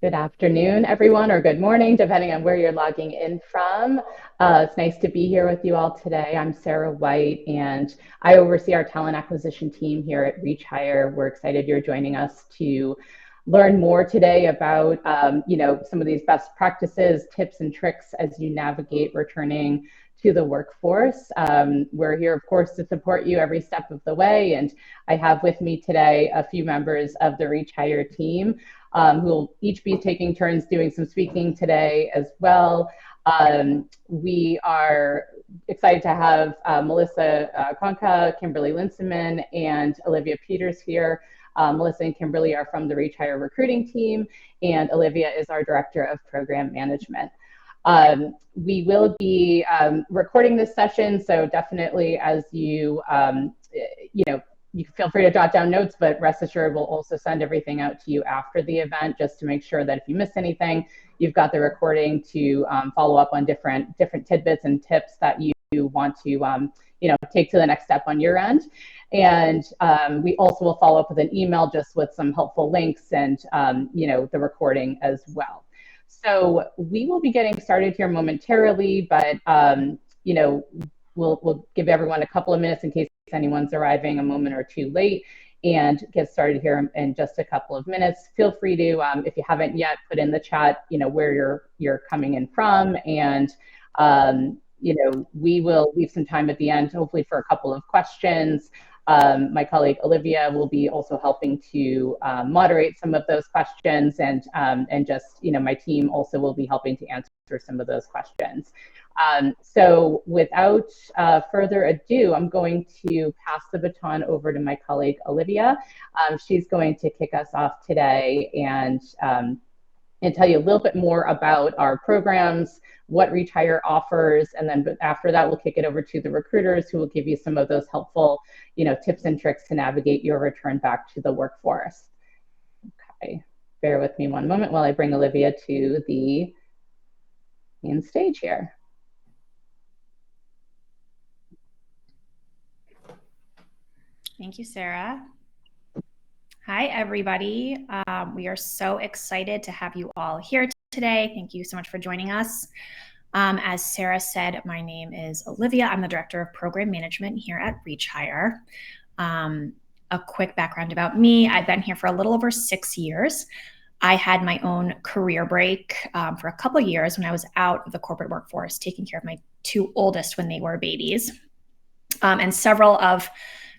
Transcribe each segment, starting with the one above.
Good afternoon, everyone, or good morning, depending on where you're logging in from. It's nice to be here with you all today. I'm Sarah White, and I oversee our talent acquisition team here at ReachHire. We're excited you're joining us to learn more today about, some of these best practices, tips, and tricks as you navigate returning to the workforce. We're here, of course, to support you every step of the way, and I have with me today a few members of the ReachHire team who will each be taking turns doing some speaking today as well. We are excited to have Melissa Konka, Kimberly Linseman, and Olivia Peters here. Melissa and Kimberly are from the ReachHire recruiting team, and Olivia is our Director of Program Management. We will be recording this session, so definitely as you you feel free to jot down notes, but rest assured we'll also send everything out to you after the event just to make sure that if you missed anything, you've got the recording to follow up on different tidbits and tips that you want to take to the next step on your end. And we also will follow up with an email just with some helpful links and the recording as well. So we will be getting started here momentarily, but we'll give everyone a couple of minutes in case anyone's arriving a moment or two late, and get started here in just a couple of minutes. Feel free to, if you haven't yet, put in the chat, where you're coming in from, and we will leave some time at the end, hopefully for a couple of questions. My colleague Olivia will be also helping to moderate some of those questions, and just my team also will be helping to answer some of those questions. So without further ado, I'm going to pass the baton over to my colleague Olivia. She's going to kick us off today and tell you a little bit more about our programs, what ReachHire offers, and then after that, we'll kick it over to the recruiters who will give you some of those helpful, tips and tricks to navigate your return back to the workforce. Okay, bear with me one moment while I bring Olivia to the main stage here. Thank you, Sarah. Hi, everybody. We are so excited to have you all here today. Thank you so much for joining us. As Sarah said, my name is Olivia. I'm the Director of Program Management here at ReachHire. A quick background about me. I've been here for a little over 6 years. I had my own career break for a couple of years when I was out of the corporate workforce, taking care of my 2 oldest when they were babies. And several of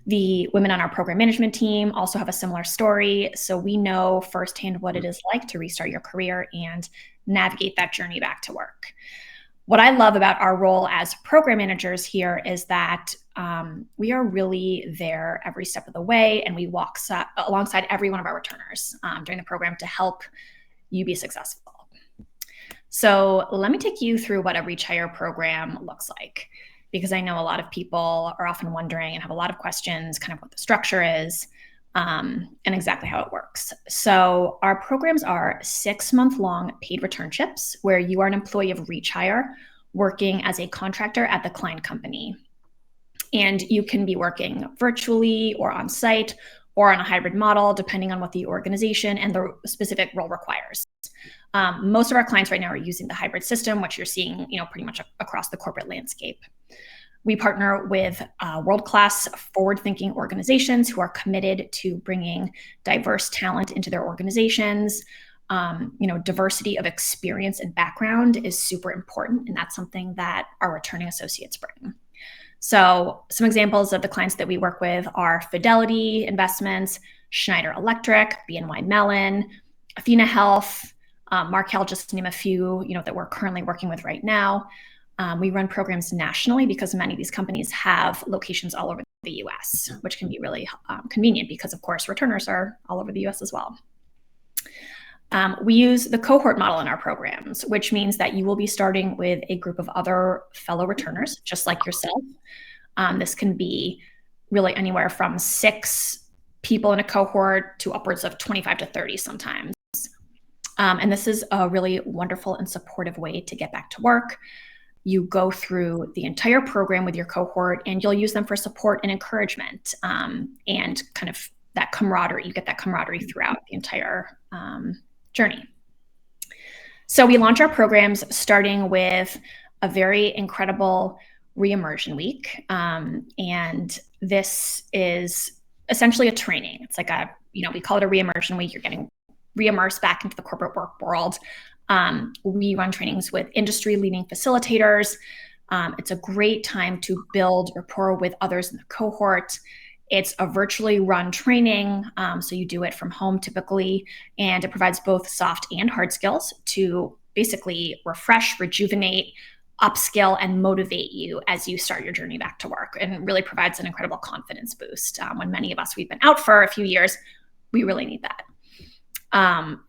the women on our program management team also have a similar story. So we know firsthand what it is like to restart your career and navigate that journey back to work. What I love about our role as program managers here is that we are really there every step of the way, and we walk alongside every one of our returners during the program to help you be successful. So let me take you through what a ReachHire program looks like, because I know a lot of people are often wondering and have a lot of questions, kind of what the structure is and exactly how it works. So our programs are 6-month-long paid returnships where you are an employee of ReachHire working as a contractor at the client company. And you can be working virtually or on site or on a hybrid model, depending on what the organization and the specific role requires. Most of our clients right now are using the hybrid system, which you're seeing, pretty much across the corporate landscape. We partner with world-class, forward-thinking organizations who are committed to bringing diverse talent into their organizations. Diversity of experience and background is super important, and that's something that our returning associates bring. So some examples of the clients that we work with are Fidelity Investments, Schneider Electric, BNY Mellon, Athena Health, Markel, just to name a few, that we're currently working with right now. We run programs nationally because many of these companies have locations all over the US, which can be really convenient because, of course, returners are all over the US as well. We use the cohort model in our programs, which means that you will be starting with a group of other fellow returners, just like yourself. This can be really anywhere from 6 people in a cohort to upwards of 25 to 30 sometimes. And this is a really wonderful and supportive way to get back to work. You go through the entire program with your cohort, and you'll use them for support and encouragement, and kind of that camaraderie. You get that camaraderie throughout the entire journey. So we launch our programs starting with a very incredible re-immersion week. And this is essentially a training. It's like we call it a re-immersion week. You're getting re-immersed back into the corporate work world. We run trainings with industry-leading facilitators. It's a great time to build rapport with others in the cohort. It's a virtually run training, so you do it from home typically, and it provides both soft and hard skills to basically refresh, rejuvenate, upskill, and motivate you as you start your journey back to work, and it really provides an incredible confidence boost. When many of us, we've been out for a few years, we really need that.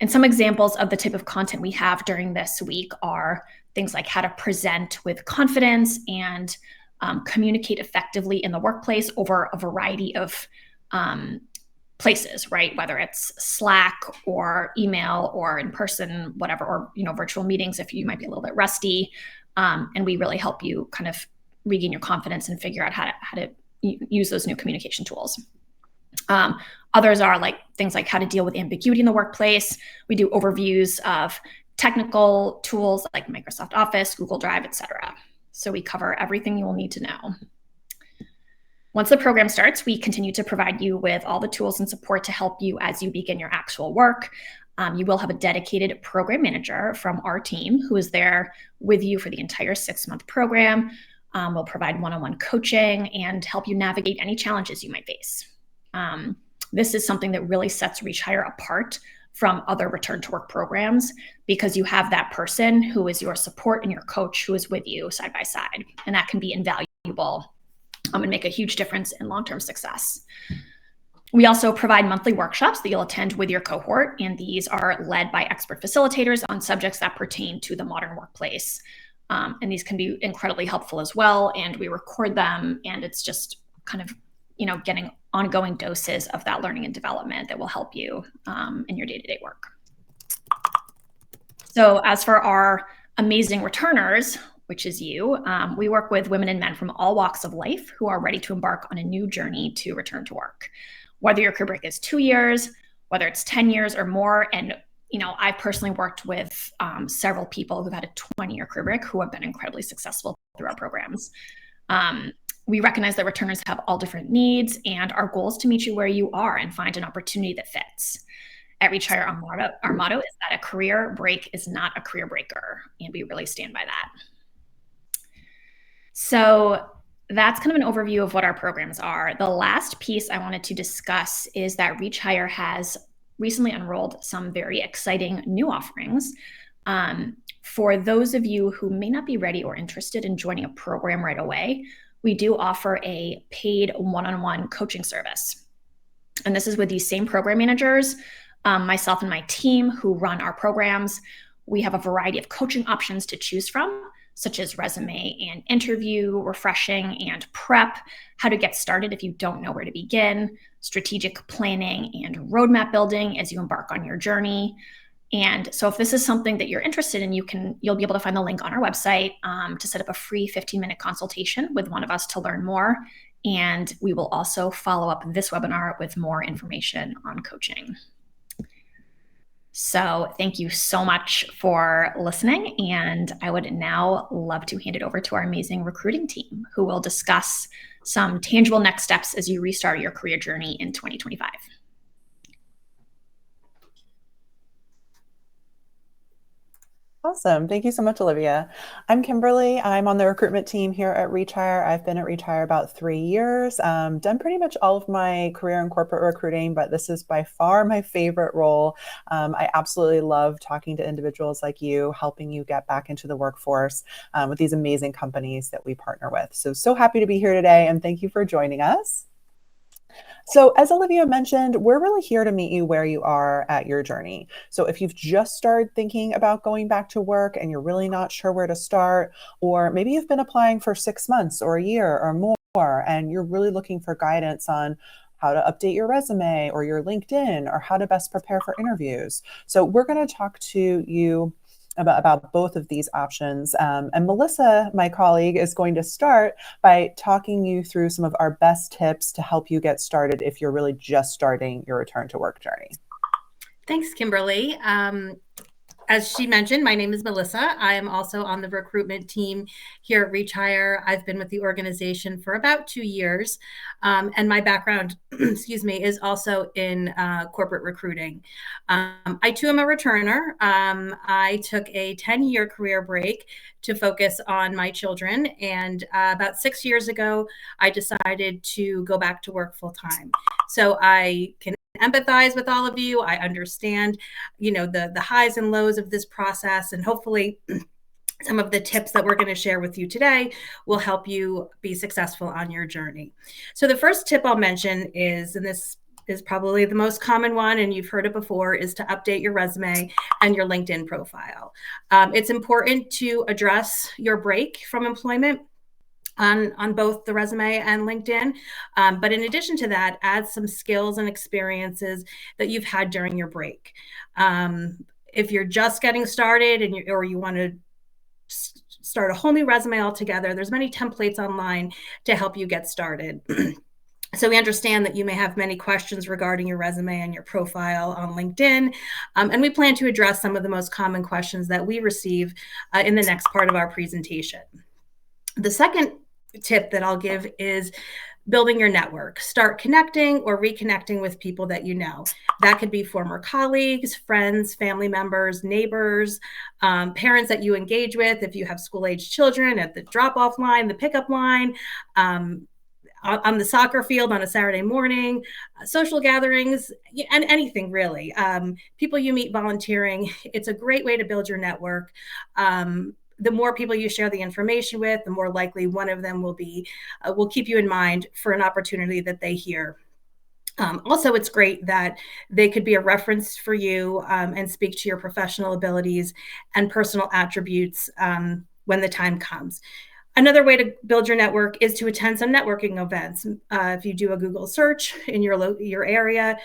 And some examples of the type of content we have during this week are things like how to present with confidence and communicate effectively in the workplace over a variety of places, right? Whether it's Slack or email or in person, whatever, or virtual meetings if you might be a little bit rusty. And we really help you kind of regain your confidence and figure out how to use those new communication tools. Others are like things like how to deal with ambiguity in the workplace. We do overviews of technical tools like Microsoft Office, Google Drive, etc. So we cover everything you will need to know. Once the program starts, we continue to provide you with all the tools and support to help you as you begin your actual work. You will have a dedicated program manager from our team who is there with you for the entire 6-month program. We'll provide one-on-one coaching and help you navigate any challenges you might face. This is something that really sets ReachHire apart from other return to work programs because you have that person who is your support and your coach who is with you side by side. And that can be invaluable and make a huge difference in long-term success. We also provide monthly workshops that you'll attend with your cohort, and these are led by expert facilitators on subjects that pertain to the modern workplace. And these can be incredibly helpful as well, and we record them, and it's just kind of getting ongoing doses of that learning and development that will help you in your day-to-day work. So as for our amazing returners, which is you, we work with women and men from all walks of life who are ready to embark on a new journey to return to work. Whether your career break is 2 years, whether it's 10 years or more, and I've personally worked with several people who've had a 20-year career break who have been incredibly successful through our programs. We recognize that returners have all different needs, and our goal is to meet you where you are and find an opportunity that fits. At ReachHire, our motto is that a career break is not a career breaker, and we really stand by that. So that's kind of an overview of what our programs are. The last piece I wanted to discuss is that ReachHire has recently unrolled some very exciting new offerings. For those of you who may not be ready or interested in joining a program right away, we do offer a paid one-on-one coaching service. And this is with these same program managers, myself and my team who run our programs. We have a variety of coaching options to choose from, such as resume and interview, refreshing and prep, how to get started if you don't know where to begin, strategic planning and roadmap building as you embark on your journey. And so if this is something that you're interested in, you'll be able to find the link on our website to set up a free 15-minute consultation with one of us to learn more. And we will also follow up this webinar with more information on coaching. So thank you so much for listening. And I would now love to hand it over to our amazing recruiting team who will discuss some tangible next steps as you restart your career journey in 2025. Awesome. Thank you so much, Olivia. I'm Kimberly. I'm on the recruitment team here at ReachHire. I've been at ReachHire about 3 years, done pretty much all of my career in corporate recruiting, but this is by far my favorite role. I absolutely love talking to individuals like you, helping you get back into the workforce with these amazing companies that we partner with. So happy to be here today, and thank you for joining us. So as Olivia mentioned, we're really here to meet you where you are at your journey. So if you've just started thinking about going back to work and you're really not sure where to start, or maybe you've been applying for 6 months or a year or more, and you're really looking for guidance on how to update your resume or your LinkedIn or how to best prepare for interviews. So we're going to talk to you about both of these options. And Melissa, my colleague, is going to start by talking you through some of our best tips to help you get started if you're really just starting your return to work journey. Thanks, Kimberly. as she mentioned, my name is Melissa. I am also on the recruitment team here at ReachHire. I've been with the organization for about 2 years, and my background, excuse me, is also in corporate recruiting. I too am a returner. I took a 10-year career break to focus on my children, and about 6 years ago, I decided to go back to work full time. So I can empathize with all of you. I understand, the highs and lows of this process, and hopefully some of the tips that we're going to share with you today will help you be successful on your journey. So the first tip I'll mention is, and this is probably the most common one, and you've heard it before, is to update your resume and your LinkedIn profile. It's important to address your break from employment on both the resume and LinkedIn. But in addition to that, add some skills and experiences that you've had during your break. If you're just getting started or you want to start a whole new resume altogether, there's many templates online to help you get started. So we understand that you may have many questions regarding your resume and your profile on LinkedIn, and we plan to address some of the most common questions that we receive in the next part of our presentation. The second tip that I'll give is building your network. Start connecting or reconnecting with people that you know. That could be former colleagues, friends, family members, neighbors, parents that you engage with if you have school-age children, at the drop-off line, the pickup line, on the soccer field on a Saturday morning, social gatherings, and anything really. People you meet volunteering, it's a great way to build your network. The more people you share the information with, the more likely one of them will keep you in mind for an opportunity that they hear. Also, it's great that they could be a reference for you and speak to your professional abilities and personal attributes when the time comes. Another way to build your network is to attend some networking events. If you do a Google search in your area,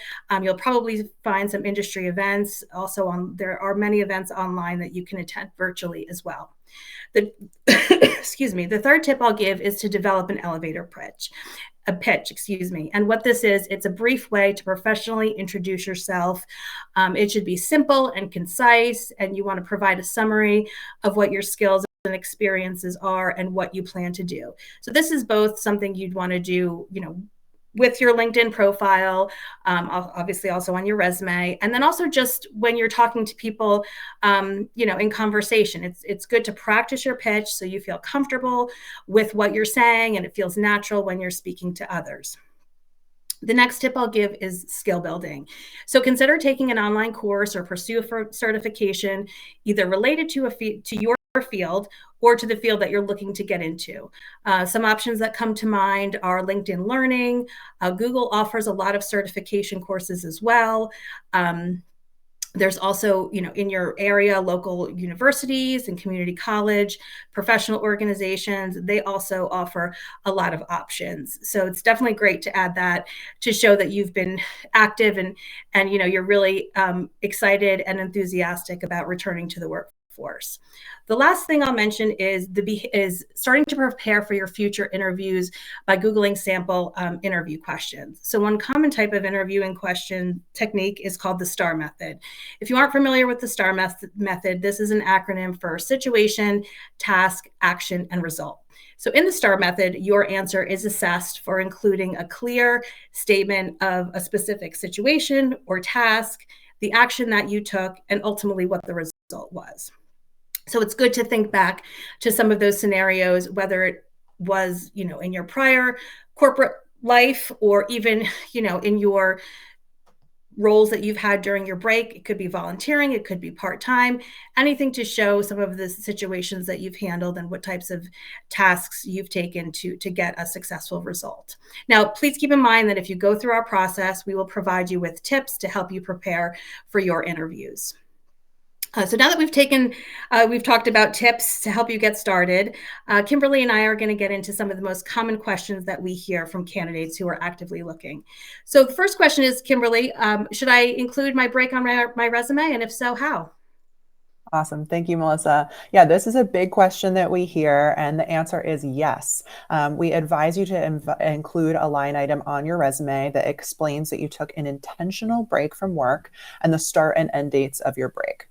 you'll probably find some industry events. Also, there are many events online that you can attend virtually as well. Excuse me. The third tip I'll give is to develop an elevator pitch. And what this is, it's a brief way to professionally introduce yourself. It should be simple and concise, and you want to provide a summary of what your skills and experiences are and what you plan to do. So this is both something you'd want to do, with your LinkedIn profile, obviously also on your resume, and then also just when you're talking to people, in conversation. It's good to practice your pitch so you feel comfortable with what you're saying and it feels natural when you're speaking to others. The next tip I'll give is skill building. So consider taking an online course or pursue a certification either related to your field or to the field that you're looking to get into. Some options that come to mind are LinkedIn Learning. Google offers a lot of certification courses as well. There's also, in your area, local universities and community college, professional organizations, they also offer a lot of options. So it's definitely great to add that to show that you've been active and you're really excited and enthusiastic about returning to the workforce. The last thing I'll mention is starting to prepare for your future interviews by Googling sample interview questions. So one common type of interviewing question technique is called the STAR method. If you aren't familiar with the STAR method, this is an acronym for situation, task, action, and result. So in the STAR method, your answer is assessed for including a clear statement of a specific situation or task, the action that you took, and ultimately what the result was. So it's good to think back to some of those scenarios, whether it was, in your prior corporate life or even, in your roles that you've had during your break. It could be volunteering, it could be part-time, anything to show some of the situations that you've handled and what types of tasks you've taken to get a successful result. Now, please keep in mind that if you go through our process, we will provide you with tips to help you prepare for your interviews. So now that we've talked about tips to help you get started, Kimberly and I are going to get into some of the most common questions that we hear from candidates who are actively looking. So the first question is, Kimberly, should I include my break on my resume? And if so, how? Awesome. Thank you, Melissa. Yeah, this is a big question that we hear, and the answer is yes. We advise you to include a line item on your resume that explains that you took an intentional break from work and the start and end dates of your break.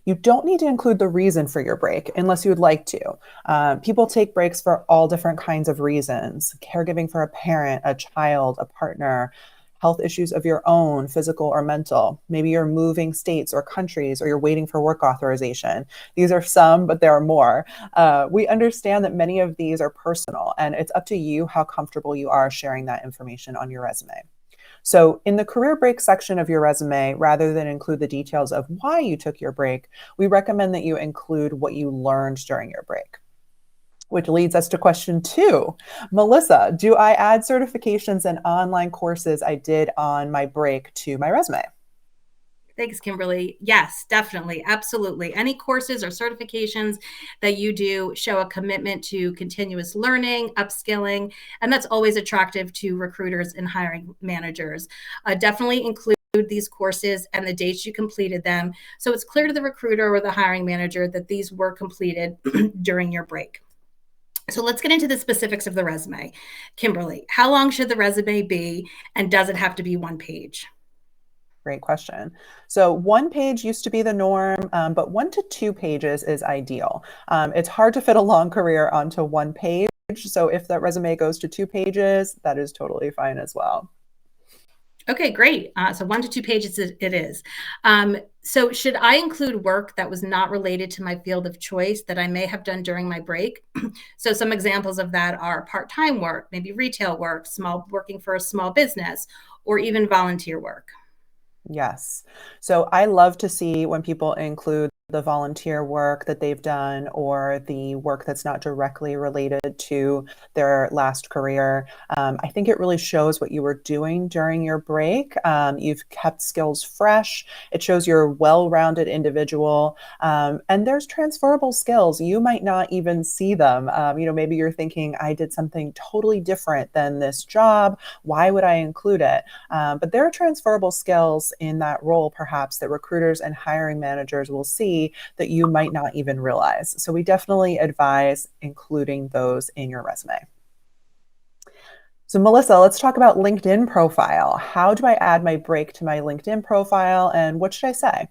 You don't need to include the reason for your break unless you would like to. People take breaks for all different kinds of reasons: caregiving for a parent, a child, a partner, health issues of your own, physical or mental. Maybe you're moving states or countries, or you're waiting for work authorization. These are some, but there are more. We understand that many of these are personal, and it's up to you how comfortable you are sharing that information on your resume. So in the career break section of your resume, rather than include the details of why you took your break, we recommend that you include what you learned during your break. Which leads us to question 2. Melissa, do I add certifications and online courses I did on my break to my resume? Thanks, Kimberly. Yes, definitely. Absolutely. Any courses or certifications that you do show a commitment to continuous learning, upskilling, and that's always attractive to recruiters and hiring managers. Definitely include these courses and the dates you completed them, so it's clear to the recruiter or the hiring manager that these were completed during your break. So let's get into the specifics of the resume. Kimberly, how long should the resume be, and does it have to be one page? Great question. So 1 page used to be the norm, but 1 to 2 pages is ideal. It's hard to fit a long career onto 1 page. So if that resume goes to 2 pages, that is totally fine as well. Okay, great. So 1 to 2 pages it is. So should I include work that was not related to my field of choice that I may have done during my break? So some examples of that are part-time work, maybe retail work, working for a small business, or even volunteer work. Yes. So I love to see when people include the volunteer work that they've done or the work that's not directly related to their last career. I think it really shows what you were doing during your break. You've kept skills fresh. It shows you're a well-rounded individual. And there's transferable skills. You might not even see them. Maybe you're thinking, I did something totally different than this job. Why would I include it? But there are transferable skills in that role, perhaps, that recruiters and hiring managers will see that you might not even realize. So we definitely advise including those in your resume. So Melissa, let's talk about LinkedIn profile. How do I add my break to my LinkedIn profile, and what should I say?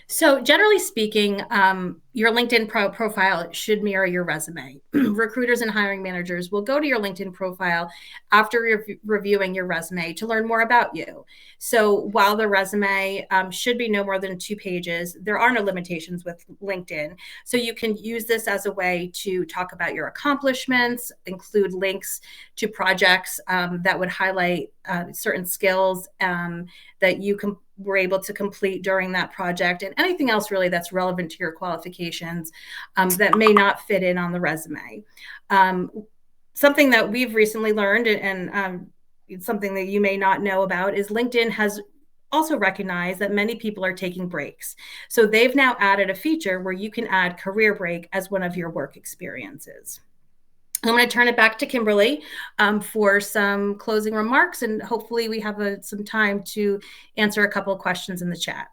So generally speaking, your LinkedIn profile should mirror your resume. Recruiters and hiring managers will go to your LinkedIn profile after reviewing your resume to learn more about you. So while the resume should be no more than 2 pages, there are no limitations with LinkedIn. So you can use this as a way to talk about your accomplishments, include links to projects that would highlight certain skills that you were able to complete during that project, and anything else really that's relevant to your qualifications that may not fit in on the resume. Something that we've recently learned, and something that you may not know about, is LinkedIn has also recognized that many people are taking breaks. So they've now added a feature where you can add career break as one of your work experiences. I'm going to turn it back to Kimberly for some closing remarks, and hopefully we have some time to answer a couple of questions in the chat.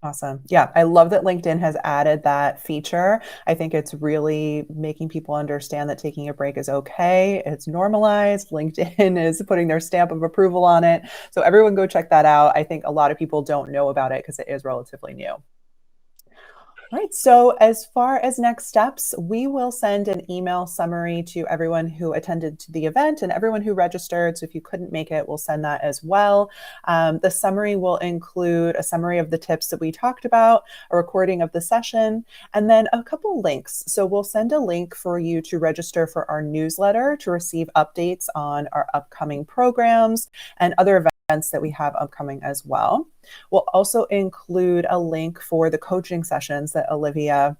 Awesome. Yeah, I love that LinkedIn has added that feature. I think it's really making people understand that taking a break is okay. It's normalized. LinkedIn is putting their stamp of approval on it. So everyone go check that out. I think a lot of people don't know about it because it is relatively new. All right, so as far as next steps, we will send an email summary to everyone who attended to the event and everyone who registered. So if you couldn't make it, we'll send that as well. The summary will include a summary of the tips that we talked about, a recording of the session, and then a couple links. So we'll send a link for you to register for our newsletter to receive updates on our upcoming programs and other events that we have upcoming as well. We'll also include a link for the coaching sessions that Olivia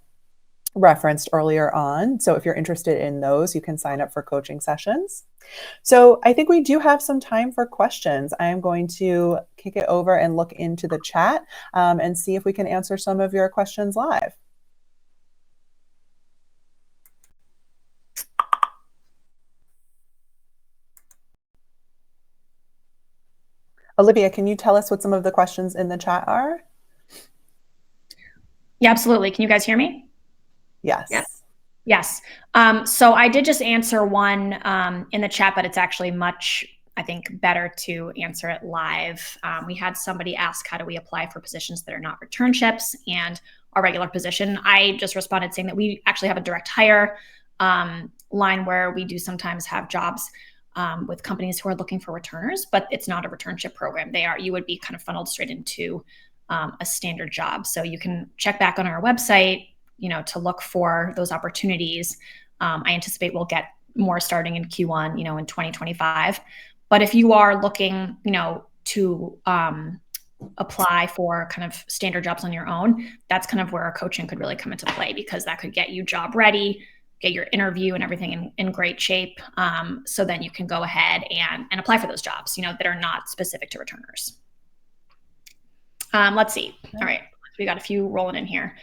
referenced earlier on. So if you're interested in those, you can sign up for coaching sessions. So I think we do have some time for questions. I am going to kick it over and look into the chat and see if we can answer some of your questions live. Olivia, can you tell us what some of the questions in the chat are? Yeah, absolutely. Can you guys hear me? Yes. Yes. So I did just answer one in the chat, but it's actually much, I think better to answer it live. We had somebody ask, how do we apply for positions that are not returnships and our regular position? I just responded saying that we actually have a direct hire line where we do sometimes have jobs with companies who are looking for returners, but it's not a returnship program. You would be kind of funneled straight into a standard job. So you can check back on our website, to look for those opportunities. I anticipate we'll get more starting in Q1, in 2025. But if you are looking, to apply for kind of standard jobs on your own, that's kind of where our coaching could really come into play, because that could get you job ready, get your interview and everything in great shape. So then you can go ahead and apply for those jobs, that are not specific to returners. Let's see. All right. We got a few rolling in here.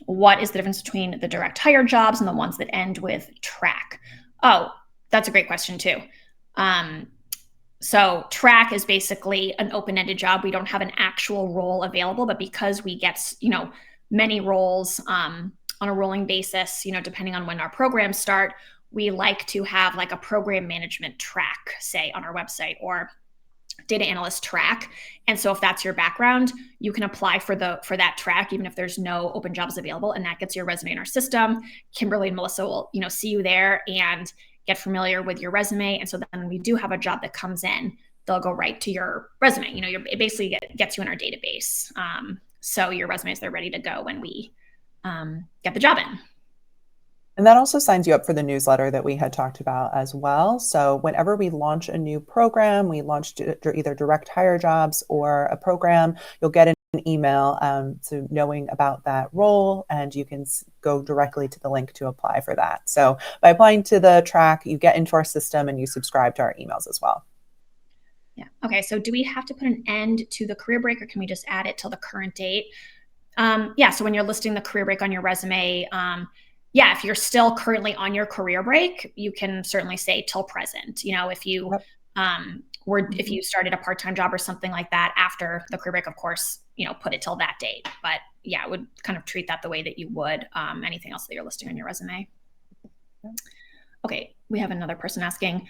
What is the difference between the direct hire jobs and the ones that end with track? Oh, that's a great question too. So track is basically an open-ended job. We don't have an actual role available, but because we get, many roles on a rolling basis, depending on when our programs start, we like to have like a program management track, say on our website, or data analyst track. And so if that's your background, you can apply for that track, even if there's no open jobs available, and that gets your resume in our system. Kimberly and Melissa will, see you there and get familiar with your resume. And so then when we do have a job that comes in, they'll go right to your resume. It basically gets you in our database. So your resumes, they're ready to go when we get the job in. And that also signs you up for the newsletter that we had talked about as well. So whenever we launch a new program, we launch either direct hire jobs or a program, you'll get an email so knowing about that role, and you can go directly to the link to apply for that. So by applying to the track, you get into our system and you subscribe to our emails as well. Yeah. Okay. So do we have to put an end to the career break, or can we just add it till the current date? Yeah. So when you're listing the career break on your resume, if you're still currently on your career break, you can certainly say till present. If you if you started a part-time job or something like that after the career break, of course, put it till that date. But yeah, I would kind of treat that the way that you would anything else that you're listing on your resume. Okay, we have another person asking,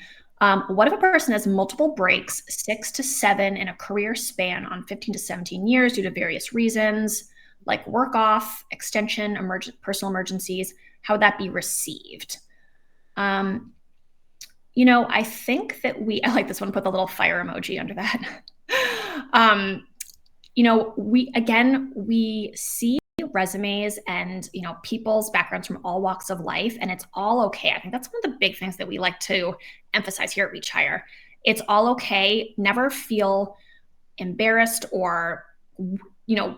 what if a person has multiple breaks, 6 to 7 in a career span on 15 to 17 years due to various reasons, like work off, extension, personal emergencies? How would that be received? I think that I like this one, put the little fire emoji under that. We see resumes and, people's backgrounds from all walks of life, and it's all okay. I think that's one of the big things that we like to emphasize here at ReachHire. It's all okay. Never feel embarrassed or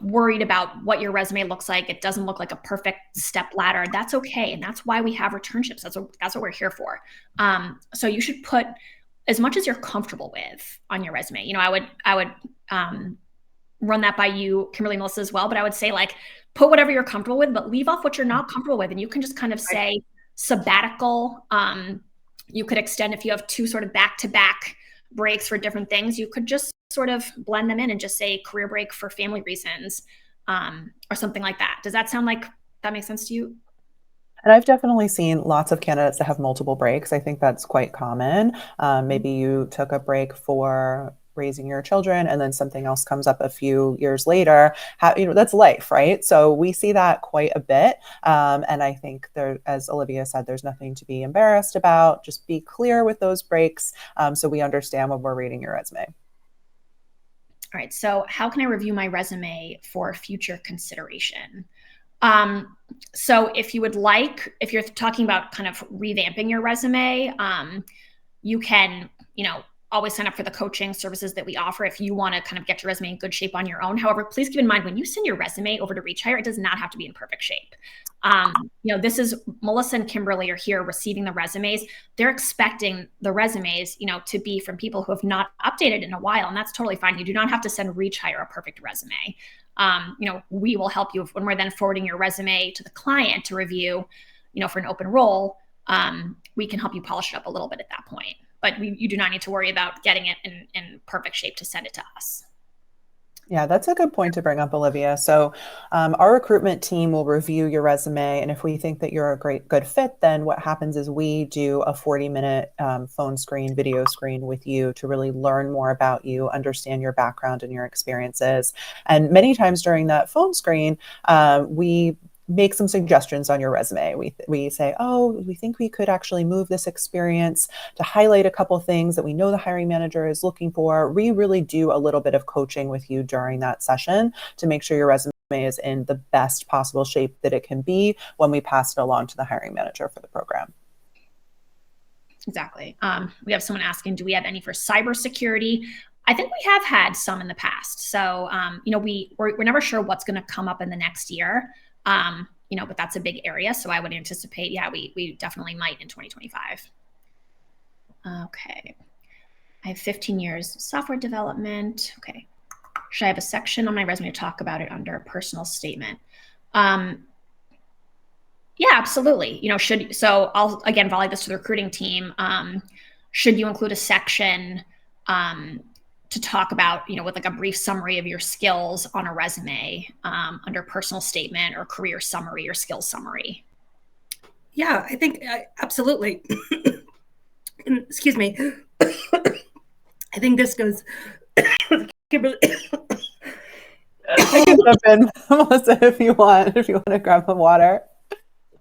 worried about what your resume looks like. It doesn't look like a perfect step ladder. That's okay. And that's why we have returnships. That's what we're here for. So you should put as much as you're comfortable with on your resume. I would run that by you, Kimberly, Melissa, as well. But I would say, like, put whatever you're comfortable with, but leave off what you're not comfortable with. And you can just kind of say sabbatical. You could extend, if you have 2 sort of back-to-back breaks for different things, you could just sort of blend them in and just say career break for family reasons, or something like that. Does that sound like that makes sense to you? And I've definitely seen lots of candidates that have multiple breaks. I think that's quite common. Maybe you took a break for raising your children and then something else comes up a few years later. That's life, right? So we see that quite a bit. And I think there, as Olivia said, there's nothing to be embarrassed about. Just be clear with those breaks, so we understand when we're reading your resume. All right. So how can I review my resume for future consideration? So if you're talking about kind of revamping your resume, you can, always sign up for the coaching services that we offer if you want to kind of get your resume in good shape on your own. However, please keep in mind, when you send your resume over to ReachHire, it does not have to be in perfect shape. This is Melissa and Kimberly are here receiving the resumes. They're expecting the resumes, to be from people who have not updated in a while, and that's totally fine. You do not have to send ReachHire a perfect resume. We will help you when we're then forwarding your resume to the client to review, for an open role. We can help you polish it up a little bit at that point. But you do not need to worry about getting it in perfect shape to send it to us. Yeah, that's a good point to bring up, Olivia. So, our recruitment team will review your resume, and if we think that you're a good fit, then what happens is we do a 40-minute phone screen, video screen with you to really learn more about you, understand your background and your experiences. And many times during that phone screen, we make some suggestions on your resume. We say, oh, we think we could actually move this experience to highlight a couple things that we know the hiring manager is looking for. We really do a little bit of coaching with you during that session to make sure your resume is in the best possible shape that it can be when we pass it along to the hiring manager for the program. Exactly. We have someone asking, do we have any for cybersecurity? I think we have had some in the past. So, we're never sure what's going to come up in the next year. But that's a big area. So I would anticipate, yeah, we definitely might in 2025. Okay. I have 15 years software development. Okay. Should I have a section on my resume to talk about it under a personal statement? Yeah, absolutely. I'll again volley this to the recruiting team. Should you include a section to talk about, with like a brief summary of your skills on a resume under personal statement or career summary or skills summary? Yeah, I think absolutely. Excuse me. I think this goes. I can jump in, Melissa, if you want to grab the water.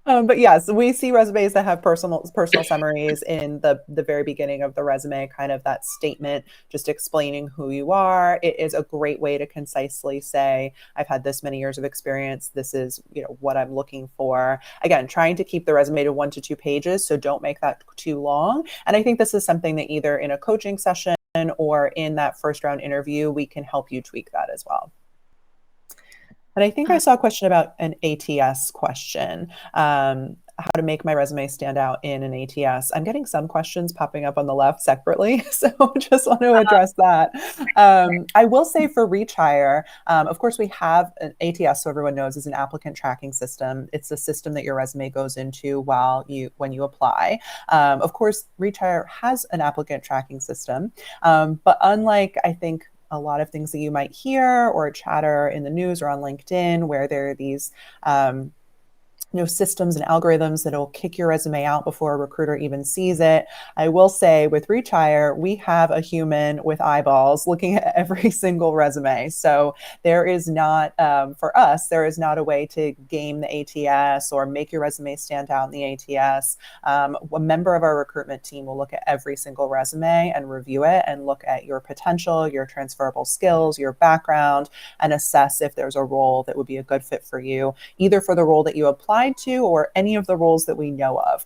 But yes, we see resumes that have personal summaries in the very beginning of the resume, kind of that statement, just explaining who you are. It is a great way to concisely say, I've had this many years of experience. This is, what I'm looking for. Again, trying to keep the resume to 1 to 2 pages. So don't make that too long. And I think this is something that either in a coaching session or in that first round interview, we can help you tweak that as well. And I think I saw a question about an ATS question, how to make my resume stand out in an ATS. I'm getting some questions popping up on the left separately, so just want to address that. I will say for ReachHire, of course, we have an ATS, so everyone knows, is an applicant tracking system. It's the system that your resume goes into when you apply. Of course, ReachHire has an applicant tracking system, but unlike, I think, a lot of things that you might hear or chatter in the news or on LinkedIn, where there are these systems and algorithms that'll kick your resume out before a recruiter even sees it. I will say with ReachHire, we have a human with eyeballs looking at every single resume. So there is not, for us, there is not a way to game the ATS or make your resume stand out in the ATS. A member of our recruitment team will look at every single resume and review it and look at your potential, your transferable skills, your background, and assess if there's a role that would be a good fit for you, either for the role that you applied to or any of the roles that we know of.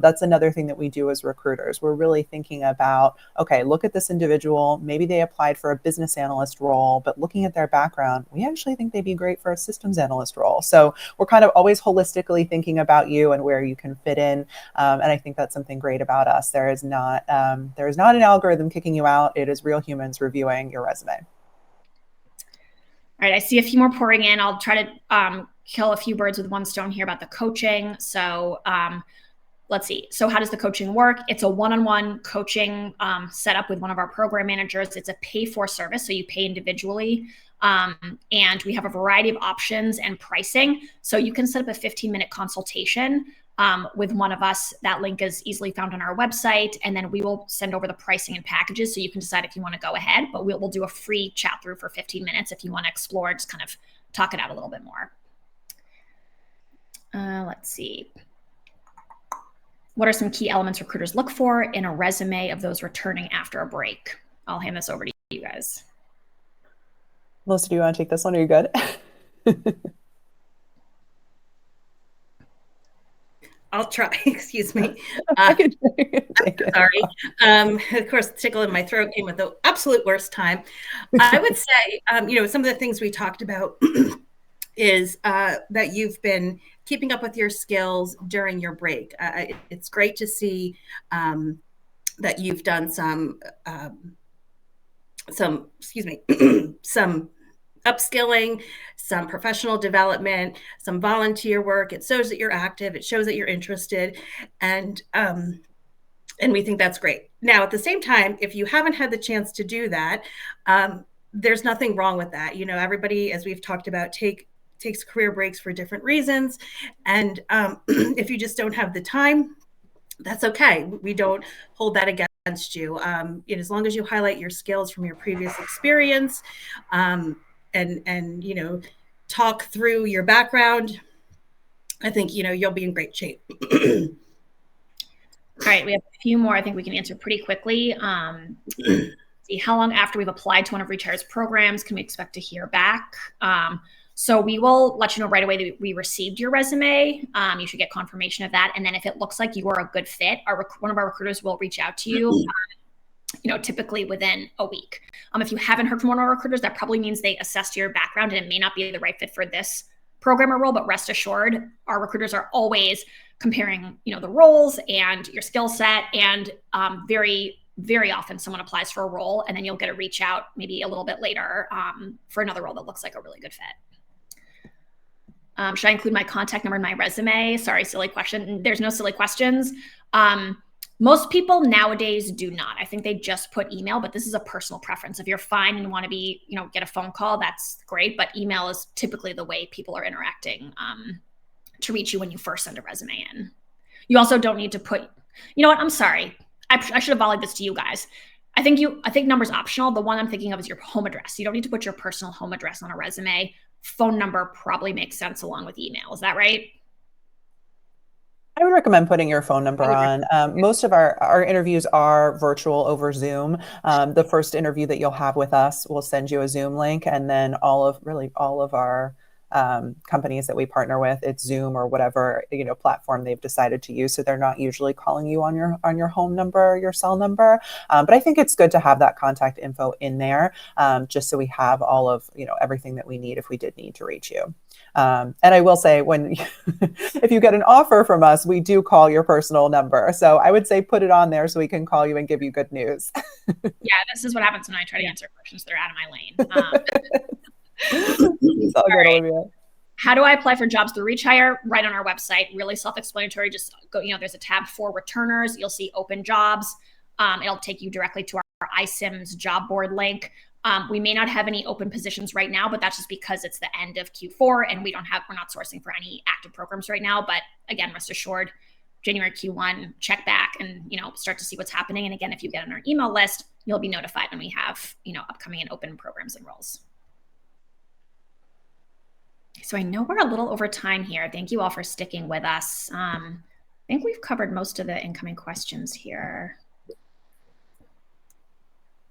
That's another thing that we do as recruiters. We're really thinking about, okay, look at this individual. Maybe they applied for a business analyst role, but looking at their background, we actually think they'd be great for a systems analyst role. So we're kind of always holistically thinking about you and where you can fit in. And I think that's something great about us. There is not an algorithm kicking you out. It is real humans reviewing your resume. All right, I see a few more pouring in. I'll try to kill a few birds with one stone here about the coaching. So let's see. So how does the coaching work? It's a one-on-one coaching set up with one of our program managers. It's a pay-for service, so you pay individually. And we have a variety of options and pricing. So you can set up a 15-minute consultation with one of us. That link is easily found on our website. And then we will send over the pricing and packages so you can decide if you want to go ahead. But we'll do a free chat through for 15 minutes if you want to explore, just kind of talk it out a little bit more. Let's see. What are some key elements recruiters look for in a resume of those returning after a break? I'll hand this over to you guys. Melissa, do you want to take this one? Are you good? I'll try. Excuse me. Sorry. Of course, tickle in my throat came with the absolute worst time. I would say, some of the things we talked about is that you've been keeping up with your skills during your break. It's great to see that you've done some some upskilling, some professional development, some volunteer work. It shows that you're active. It shows that you're interested, and we think that's great. Now, at the same time, if you haven't had the chance to do that, there's nothing wrong with that. You know, everybody, as we've talked about, takes career breaks for different reasons. And if you just don't have the time, that's okay. We don't hold that against you. As long as you highlight your skills from your previous experience, and talk through your background, I think, you'll be in great shape. All right, we have a few more I think we can answer pretty quickly. See, how long after we've applied to one of ReachHire's programs can we expect to hear back? So we will let you know right away that we received your resume. You should get confirmation of that. And then if it looks like you are a good fit, one of our recruiters will reach out to you, typically within a week. If you haven't heard from one of our recruiters, that probably means they assessed your background and it may not be the right fit for this program or role, but rest assured, our recruiters are always comparing, the roles and your skill set. And very, very often someone applies for a role and then you'll get a reach out maybe a little bit later for another role that looks like a really good fit. Should I include my contact number in my resume? Sorry, silly question. There's no silly questions. Most people nowadays do not. I think they just put email, but this is a personal preference. If you're fine and want to get a phone call, that's great. But email is typically the way people are interacting to reach you when you first send a resume in. You also don't need to put, you know what? I'm sorry. I should have volleyed this to you guys. I think number's optional. The one I'm thinking of is your home address. You don't need to put your personal home address on a resume. Phone number probably makes sense along with email. Is that right? I would recommend putting your phone number on. Most of our interviews are virtual over Zoom. The first interview that you'll have with us, we'll send you a Zoom link, and then all of our companies that we partner with, it's Zoom or whatever platform they've decided to use. So they're not usually calling you on your home number or your cell number. But I think it's good to have that contact info in there, just so we have all of everything that we need if we did need to reach you. And I will say, if you get an offer from us, we do call your personal number. So I would say put it on there so we can call you and give you good news. Yeah, this is what happens when I try to answer questions that are out of my lane. It's all good, Olivia. How do I apply for jobs through ReachHire? Right on our website, really self-explanatory. Just go, there's a tab for returners. You'll see open jobs. It'll take you directly to our iCIMS job board link. We may not have any open positions right now, but that's just because it's the end of Q4 and we're not sourcing for any active programs right now. But again, rest assured, January Q1, check back and, start to see what's happening. And again, if you get on our email list, you'll be notified when we have, upcoming and open programs and roles. So I know we're a little over time here. Thank you all for sticking with us. I think we've covered most of the incoming questions here.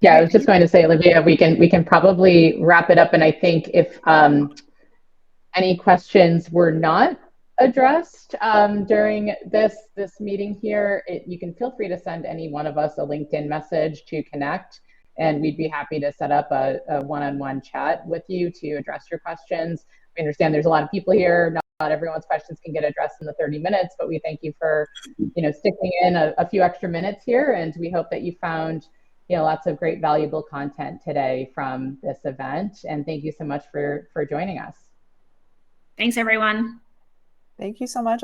Yeah, I was just going to say, Olivia, we can probably wrap it up. And I think if any questions were not addressed during this meeting here, you can feel free to send any one of us a LinkedIn message to connect, and we'd be happy to set up a one-on-one chat with you to address your questions. We understand there's a lot of people here. Not everyone's questions can get addressed in the 30 minutes, but we thank you for sticking in a few extra minutes here, and we hope that you found lots of great valuable content today from this event. And thank you so much for joining us. Thanks, everyone. Thank you so much.